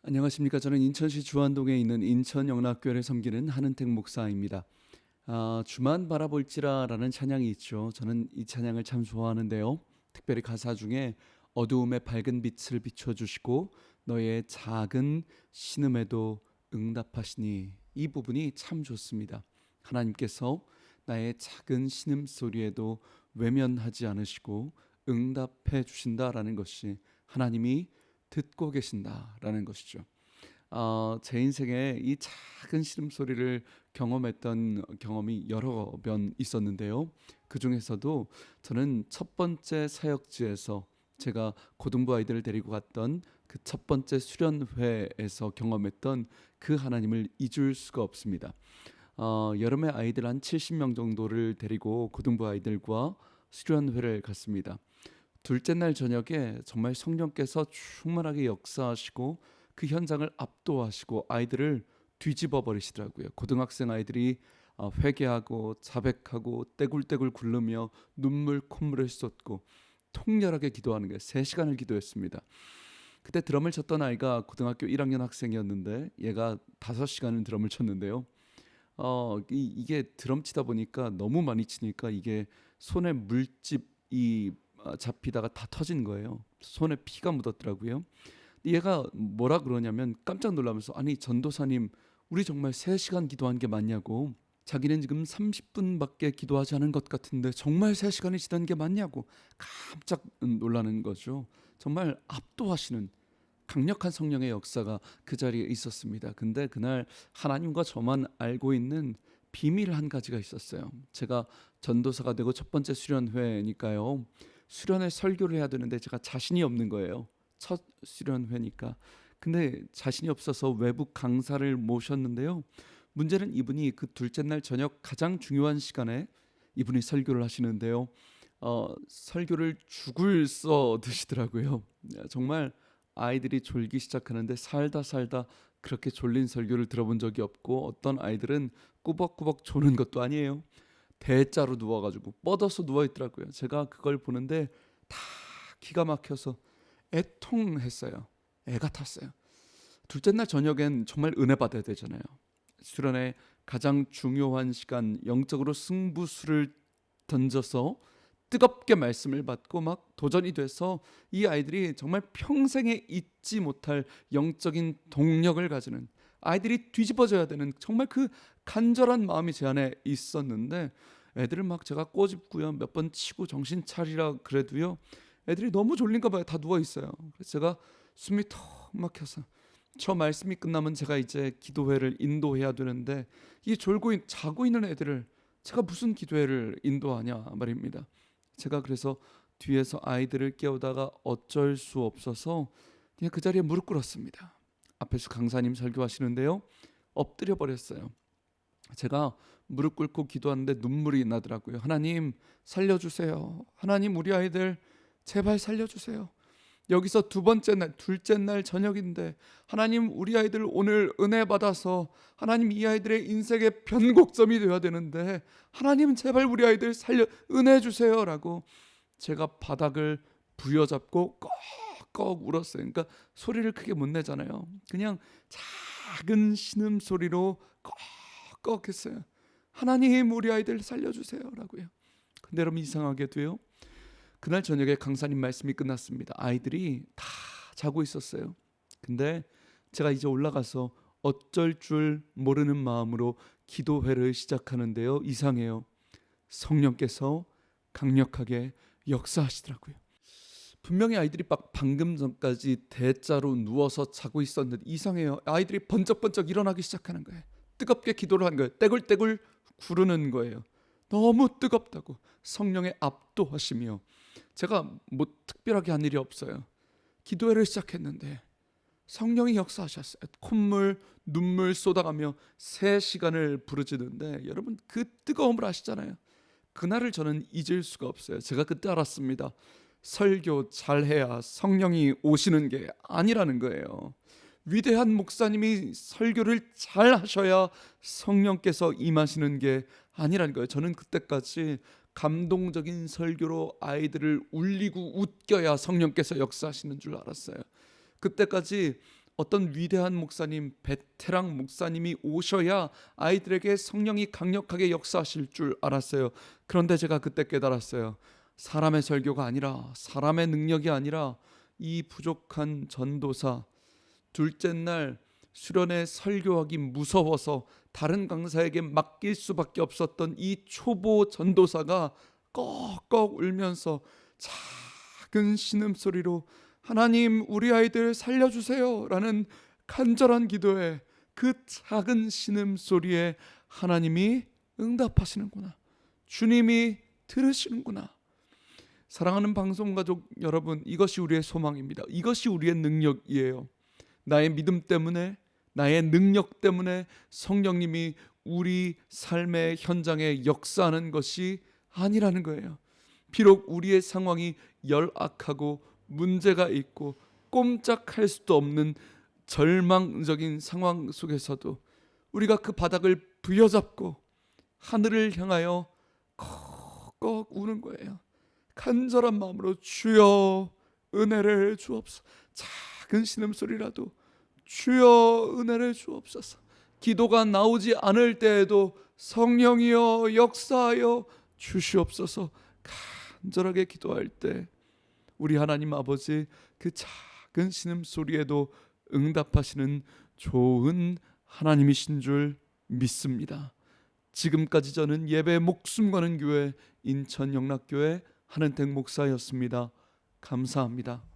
안녕하십니까. 저는 인천시 주안동에 있는 인천영락교회를 섬기는 한은택 목사입니다. 주만 바라볼지라라는 찬양이 있죠. 저는 이 찬양을 참 좋아하는데요. 특별히 가사 중에 어두움에 밝은 빛을 비춰주시고 너의 작은 신음에도 응답하시니, 이 부분이 참 좋습니다. 하나님께서 나의 작은 신음소리에도 외면하지 않으시고 응답해 주신다라는 것이, 하나님이 듣고 계신다라는 것이죠. 제 인생에 이 작은 신음소리를 경험했던 경험이 여러 번 있었는데요. 그 중에서도 저는 첫 번째 사역지에서, 제가 고등부 아이들을 데리고 갔던 그 첫 번째 수련회에서 경험했던 그 하나님을 잊을 수가 없습니다. 여름에 아이들 한 70명 정도를 데리고 고등부 아이들과 수련회를 갔습니다. 둘째 날 저녁에 정말 성령께서 충만하게 역사하시고 그 현장을 압도하시고 아이들을 뒤집어 버리시더라고요. 고등학생 아이들이 회개하고 자백하고 떼굴떼굴 굴르며 눈물 콧물을 쏟고 통렬하게 기도하는 게 3시간을 기도했습니다. 그때 드럼을 쳤던 아이가 고등학교 1학년 학생이었는데, 얘가 5시간을 드럼을 쳤는데요. 이게 드럼 치다 보니까 너무 많이 치니까 이게 손에 물집이 잡히다가 다 터진 거예요. 손에 피가 묻었더라고요. 얘가 뭐라 그러냐면 깜짝 놀라면서, 아니 전도사님, 우리 정말 3시간 기도한 게 맞냐고, 자기는 지금 30분밖에 기도하지 않은 것 같은데 정말 3시간이 지난 게 맞냐고 깜짝 놀라는 거죠. 정말 압도하시는 강력한 성령의 역사가 그 자리에 있었습니다. 근데 그날 하나님과 저만 알고 있는 비밀 한 가지가 있었어요. 제가 전도사가 되고 첫 번째 수련회니까요. 수련회 설교를 해야 되는데 제가 자신이 없는 거예요. 첫 수련회니까. 근데 자신이 없어서 외부 강사를 모셨는데요. 문제는 이분이 그 둘째 날 저녁 가장 중요한 시간에 이분이 설교를 하시는데요. 설교를 죽을 써 드시더라고요. 정말 아이들이 졸기 시작하는데 살다 살다 그렇게 졸린 설교를 들어본 적이 없고, 어떤 아이들은 꾸벅꾸벅 조는 것도 아니에요. 대자로 누워가지고 뻗어서 누워있더라고요. 제가 그걸 보는데 다 기가 막혀서 애통했어요. 애가 탔어요. 둘째 날 저녁엔 정말 은혜 받아야 되잖아요. 수련의 가장 중요한 시간, 영적으로 승부수를 던져서 뜨겁게 말씀을 받고 막 도전이 돼서 이 아이들이 정말 평생에 잊지 못할 영적인 동력을 가지는, 아이들이 뒤집어져야 되는 정말 그 간절한 마음이 제 안에 있었는데, 애들을 막 제가 꼬집고요, 몇 번 치고 정신 차리라 그래도요, 애들이 너무 졸린가 봐요. 다 누워 있어요. 그래서 제가 숨이 턱 막혀서, 저 말씀이 끝나면 제가 이제 기도회를 인도해야 되는데 이 자고 있는 애들을 제가 무슨 기도회를 인도하냐 말입니다. 제가 그래서 뒤에서 아이들을 깨우다가 어쩔 수 없어서 그냥 그 자리에 무릎 꿇었습니다. 앞에서 강사님 설교하시는데요, 엎드려 버렸어요. 제가 무릎 꿇고 기도하는데 눈물이 나더라고요. 하나님 살려주세요. 하나님 우리 아이들 제발 살려주세요. 여기서 두 번째 날, 둘째 날 저녁인데, 하나님 우리 아이들 오늘 은혜 받아서 하나님 이 아이들의 인생의 변곡점이 되어야 되는데, 하나님 제발 우리 아이들 살려 은혜 주세요라고 제가 바닥을 부여잡고 꺽꺽 울었어요. 그러니까 소리를 크게 못 내잖아요. 그냥 작은 신음 소리로 꺽꺽 했어요. 하나님 우리 아이들 살려주세요라고요. 근데 여러분, 이상하게도요, 그날 저녁에 강사님 말씀이 끝났습니다. 아이들이 다 자고 있었어요. 근데 제가 이제 올라가서 어쩔 줄 모르는 마음으로 기도회를 시작하는데요, 이상해요. 성령께서 강력하게 역사하시더라고요. 분명히 아이들이 방금 전까지 대자로 누워서 자고 있었는데, 이상해요. 아이들이 번쩍번쩍 일어나기 시작하는 거예요. 뜨겁게 기도를 한 거예요. 떼굴떼굴 구르는 거예요. 너무 뜨겁다고 성령의 압도하시며, 제가 뭐 특별하게 한 일이 없어요. 기도회를 시작했는데 성령이 역사하셨어요. 콧물 눈물 쏟아가며 3시간을 부르짖는데, 여러분 그 뜨거움을 아시잖아요. 그날을 저는 잊을 수가 없어요. 제가 그때 알았습니다. 설교 잘해야 성령이 오시는 게 아니라는 거예요. 위대한 목사님이 설교를 잘 하셔야 성령께서 임하시는 게 아니라는 거예요. 저는 그때까지 감동적인 설교로 아이들을 울리고 웃겨야 성령께서 역사하시는 줄 알았어요. 그때까지 어떤 위대한 목사님, 베테랑 목사님이 오셔야 아이들에게 성령이 강력하게 역사하실 줄 알았어요. 그런데 제가 그때 깨달았어요. 사람의 설교가 아니라, 사람의 능력이 아니라 이 부족한 전도사, 둘째 날 수련회 설교하기 무서워서 다른 강사에게 맡길 수밖에 없었던 이 초보 전도사가 꺽꺽 울면서 작은 신음소리로 하나님 우리 아이들 살려주세요 라는 간절한 기도에, 그 작은 신음소리에 하나님이 응답하시는구나, 주님이 들으시는구나. 사랑하는 방송가족 여러분, 이것이 우리의 소망입니다. 이것이 우리의 능력이에요. 나의 믿음 때문에, 나의 능력 때문에 성령님이 우리 삶의 현장에 역사하는 것이 아니라는 거예요. 비록 우리의 상황이 열악하고 문제가 있고 꼼짝할 수도 없는 절망적인 상황 속에서도 우리가 그 바닥을 부여잡고 하늘을 향하여 꺽꺽 우는 거예요. 간절한 마음으로 주여 은혜를 주옵소서. 작은 신음소리라도 주여 은혜를 주옵소서. 기도가 나오지 않을 때에도 성령이여 역사하여 주시옵소서. 간절하게 기도할 때 우리 하나님 아버지, 그 작은 신음소리에도 응답하시는 좋은 하나님이신 줄 믿습니다. 지금까지 저는 예배 목숨 거는 교회 인천 영락교회 한은택 목사였습니다. 감사합니다.